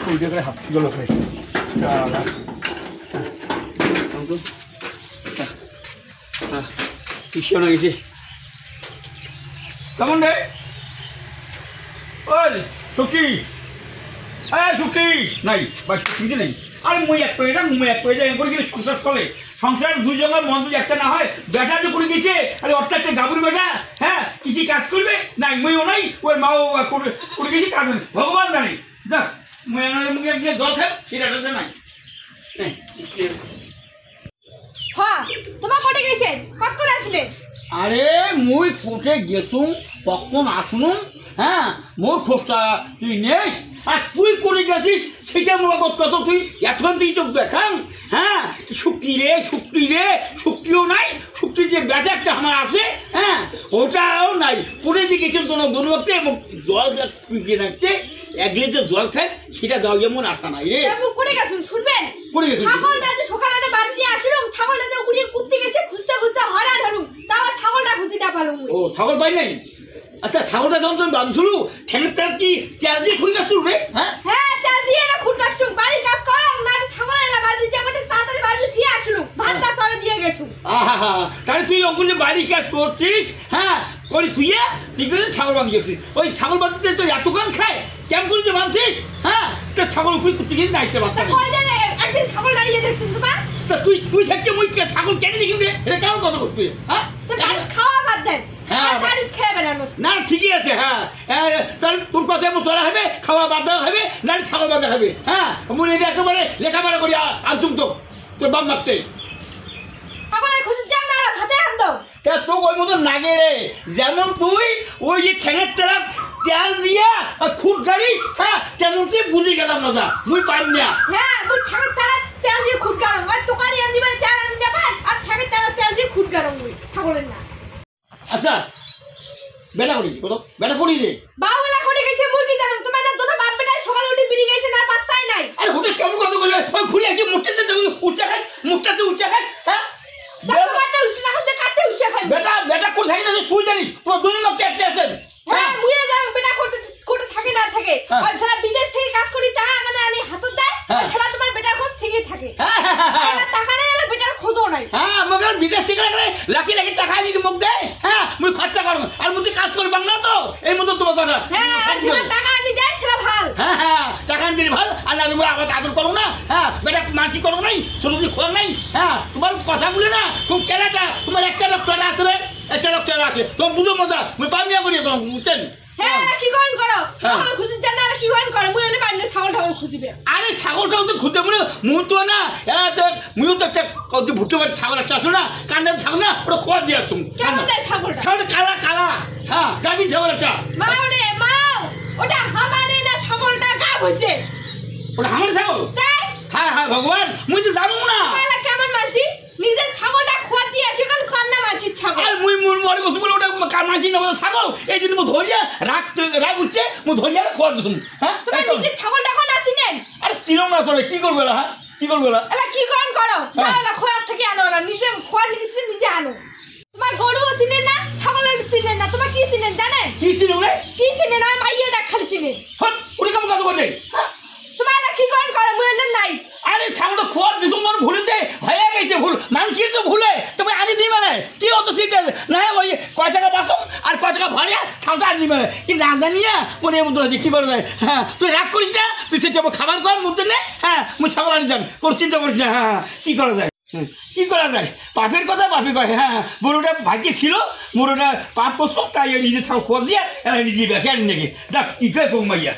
উল্টে করে হাত গেলো করে পিছনে গেছে কেমন রে ওই শক্তি হ্যাঁ শক্তি নাই বা শক্তি নেই আরে মুই এক পেয়ে যাই করে গেলে সংসার চলে সংসার দুজনের মন যদি একটা না হয় বেটা যে করে গেছে আরে অর্থ একটা গাবুর বেটা হ্যাঁ কিছু কাজ করবে নাই মুইও নাই ওর মাও করে গেছে কাজ নেই ভগবান জানে দেখ মুখে গিয়ে জল খাই সেটা নাই হ্যাঁ তোমার কোটে গেছে কত করে আসলে আরে মুই কোটে গেছুম তখন আসুন হ্যাঁ মোর খোঁজটা তুই নেস আর তুই করে গেছিস সেটা মনে কত তুই এখন তুই তো দেখান হ্যাঁ শুক্তি রে শুক্তিও নাই শুক্তি যে ব্যাটা একটা আমার আছে হ্যাঁ ওটাও নাই পুরে যে গেছেন কোনো গরুতে এবং জল পিঁপড়ে রাখছে এক লিটার জল খায় সেটা যাও যেমন আশা নাই রে করে গেছেন শুনবেন করে গেছেন ছাগলটা যে সকালে বাড়িতে আসলাম ছাগলটা যে উড়িয়ে কুত্তে গেছে খুঁজতে হরান হলুম তাও ছাগলটা খুঁজিটা পালুম ও ছাগল পাই নাই আচ্ছা ছাগলটা যখন তুমি বাঁধছিল ঠেলে তেল কি তেল দিয়ে খুঁড়ে গাছ রে হ্যাঁ হ্যাঁ তেল দিয়ে না খুঁড় গাছ বাড়ি কাজ করলাম না ছাগল এলা বাড়ি জায়গাটা তাড়াতাড়ি বাড়ি ফিরে আসলুম ভাতটা চলে দিয়ে গেছু আহা তাহলে তুই যখন যে বাড়ি কাজ করছিস হ্যাঁ করে শুয়ে তুই করে ছাগল বাঁধি গেছিস ওই ছাগল বাঁধতে তুই এত গান খায় কেমন করে যে বাঁধছিস হ্যাঁ তোর ছাগল উপরে করতে গিয়ে দায়িত্ব বাঁধতে একদিন ছাগল দাঁড়িয়ে দেখছেন তোমার তা তুই থাকতে মুই ছাগল কেটে দেখি রে এটা কেমন কথা করতে হ্যাঁ খাওয়া বাদ দেন হ্যাঁ খেয়ে বেড়ানো না ঠিকই আছে হ্যাঁ তাহলে তোর কথা এমন চলা হবে খাওয়া বাঁধা হবে না ছাগল বাঁধা হবে হ্যাঁ মনে এটা একেবারে লেখাপড়া করি আনতুম তো তোর বাপ মাপতে ছাগলের খুঁজে যান না ভাতে আনতো তোকে ওই মতো লাগে রে যেমন তুই ওই যে ঠেঙের তেলা তেল দিয়া খুঁট গাড়িস হ্যাঁ তেমন তুই বুঝে গেলাম মজা মুই পাইম না হ্যাঁ মুই ঠেঙের তেলা তেল দিয়ে খুঁট গাড়ম ওই দোকানে আনবি মানে তেল আনবি আর ঠেঙের তেল দিয়ে খুঁট গাড়ম মুই ছাগলের না আচ্ছা বেটা করি রে বাউলা করে গেছে মুই কি জানো তোমার না দুটো বাপ বেটা সকালে উঠে বেরিয়ে গেছে না পাত্তাই নাই আরে হোটেল কেমন কথা বলে ওই ঘুরে আসি মুখটাতে উচ্চা খাস হ্যাঁ তোমারটা উষ্টা না হতে কাটতে উষ্টা খাই বেটা কোথায় না তুই জানিস তোর দুই লোক একটা আছেন হ্যাঁ মুই জানো বেটা কোটে থাকে না থাকে ওই ছেলে বিদেশ থেকে কাজ করি টাকা মানে আনি হাতত দেয় ওই ছেলে তোমার বেটার খোঁজ ঠিকই থাকে টাকা নাই এলে বেটার খোঁজও নাই হ্যাঁ মগর বিদেশ থেকে লাখি টাকা নিয়ে মুখ দেয় হ্যাঁ মুই খরচা করব আর মুই কাজ করব বাংলা তো এই মতো তোমার কথা হ্যাঁ টাকা আনি দেয় সেটা ভাল হ্যাঁ টাকা আনি দিলে ভাল আর না আবার আদর করো না হ্যাঁ বেটা মাটি করো নাই ছোট খোয়া নাই হ্যাঁ তোমার কথাগুলো না খুব কেনাটা তোমার একটা লোকটা আছে একটা লোকটা আছে তোর বুঝো মজা মুই পামিয়া করি তোমার বুঝছেন হ্যাঁ কি কোন করো ছাগল খুঁজি জান না কি কোন করো মুই এলে পাইলে ছাগল খুঁজিবে আরে ছাগলটাও তো খুঁজতে মনে মুই তো না মুইও তো একটা কত ভুট্টো ছাগল একটা আছে না কান্ডার ছাগল না ওটা খোয়া দিয়ে আসুন কেমন দেয় ছাগলটা কালা হ্যাঁ গাবি ছাগল একটা মাও রে মাও ওটা হামারে না ছাগলটা গা হইছে ওটা আমার ছাগল তাই হ্যাঁ ভগবান মুই তো জানো না তাহলে কেমন মানছি নিজের ছাগলটা খোয়া দিয়ে আসে কোন খান না মানছি ছাগল আর মুই মরে বসে বলে ওটা মানছি না ছাগল এই জন্য মুই ধরিয়া রাগ উঠছে মুই ধরিয়া খোয়া দিছুম হ্যাঁ তুমি নিজের ছাগলটা কোন আছিলেন আরে চিনো না চলে কি করবে না হ্যাঁ কি করবে না এলা কি কোন করো তাহলে খোয়া থেকে আনো না নিজে খোয়া নিজে আনো তোমার গরু চিনেন না ছাগল চিনেন না তোমার কি চিনেন জানেন কি চিনো রে কি চিনেন আমি মাইয়াটা খালি চিনেন হট ওটা কেমন কথা বলে তোমার কি কোন করো মুই নাই আরে ছাগলটা খোয়ার দিছুম মন ভুলেছে হয়ে গেছে ভুল মানুষের তো ভুলে তবে আনি দিই মানে কি অত চিন্তা না ওই কয় টাকা বাসম আর কয় টাকা ভাড়া ছাগলটা আনি দিই মানে কি না জানিয়া মনে মতো আছে কি করে যায় হ্যাঁ তুই রাগ করিস না তুই সেটা খাবার কর মধ্যে নে হ্যাঁ মুই ছাগল আনি যান কোনো চিন্তা করিস না হ্যাঁ কি করা যায় কি করা যায় পাপের কথা পাপে কয় হ্যাঁ বুড়োটা ভাগ্যে ছিল বুড়োটা পাপ করছো তাই নিজে ছাগল খোঁজ দিয়ে নিজে ব্যাখে আনি নাকি দেখ কি করে কমাইয়া